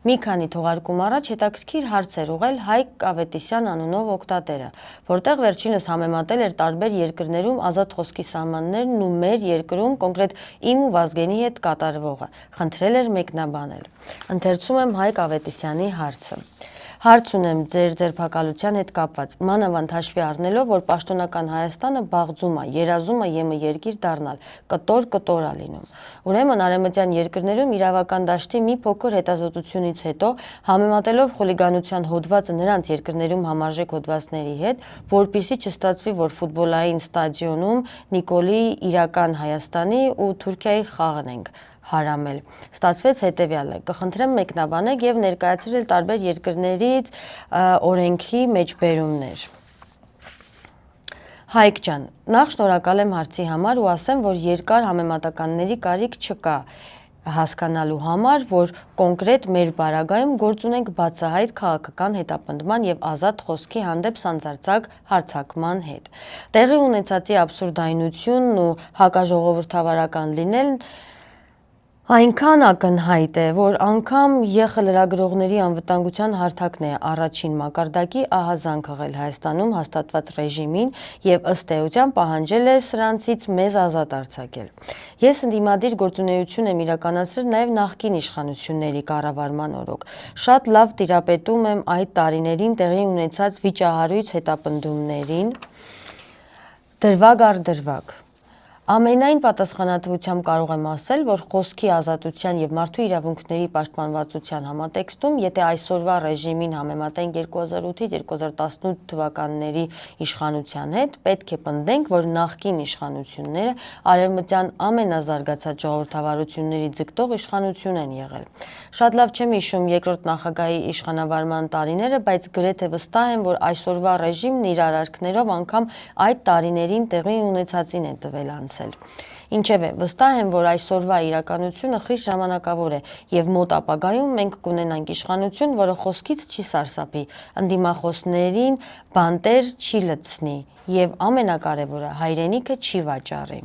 Մի քանի թողարկում առաջ հետաքրքիր հարց էր ուղղել Հայկ Ավետիսյան անունով օգտատերը, որտեղ վերջինս համեմատել էր տարբեր երկրներում ազատ խոսքի սահմաններն ու մեր երկրում կոնկրետ իմ ու Վազգենի հետ կատարվողը, խնդրել էր մեկնաբանել։ Ընթերցում եմ Հայկ Ավետիսյանի հարցը։ Հարց ունեմ ձեր ձերբակալության հետ կապված, մանավանդ հաշվի առնելով, որ պաշտոնական Հայաստանը բաղձում է, երազում է ԵՄ երկիր դառնալ, կտոր է լինում։ Ուրեմն արևմտյան երկրներում իրավական դաշտի մի փոքր հետազոտությունից հետո, համեմատելով խուլիգանության հոդվածը նրանց երկրներում համարժեք հոդվածների հետ, որպեսզի չստացվի, որ ֆուտբոլային ստադիոնում Նիկոլի իրական Հայաստանի ու Թուրքիայի խաղն ենք հարամել։ Ստացվեց հետևյալը. կխնդրեմ մեկնաբանեք եւ ներկայացրել տարբեր երկրներից օրենքի մեջբերումներ։ Հայկ ջան, նախ շնորհակալ եմ հարցի համար ու ասեմ, որ երկար համեմատականների կարիք չկա հասկանալու համար, որ կոնկրետ մեր բարագայում գործ ունենք բացահայտ քաղաքական հետապնդման եւ ազատ խոսքի հանդեպ սանձարձակ հարձակման հետ։ Տեղի ունեցածի աբսուրդայնությունն ու հակաժողովրդավարական լինելն այնքան ակնհայտ է, որ անգամ ԵԽ լրագրողների անվտանգության հարթակն է առաջին մակարդակի ահազանգ ըղել Հայաստանում հաստատված ռեժիմին եւ ըստ էության պահանջել է սրանցից մեզ ազատ արձակել։ Ես ընդդիմադիր գործունեություն եմ իրականացրել նաեւ նախկին իշխանությունների կառավարման օրոք։ Շատ լավ տիրապետում եմ այդ տարիներին տեղի ունեցած վիճահարույց հետապնդումներին դրվագ առ դրվագ։ Ամենայն պատասխանատվությամբ կարող եմ ասել, որ խոսքի ազատության եւ մարդու իրավունքների պաշտպանվածության համատեքստում, եթե այսօրվա ռեժիմին համեմատենք 2008-2018 թվականների իշխանության հետ, պետք է պնդենք, որ նախկին իշխանությունները արևմտյան ամենազարգացած ժողովրդավարությունների ձգտող իշխանություն են եղել։ Շատ լավ չեմ հիշում երկրորդ նախագահի իշխանավարման տարիները, բայց գրեթե վստահ եմ, որ այսօրվա ռեժիմն իր արարքներով անգամ այդ տարիներին տեղի ունեցածին է տվել անցել։ Ինչևէ, վստահ եմ, որ այսօրվա իրականությունը խիստ ժամանակավոր է եւ մոտ ապագայում մենք կունենանք իշխանություն, որը խոսքից չի սարսափի, ընդդիմախոսներին բանտեր չի լցնի եւ ամենակարևորը հայրենիքը չի վաճառի։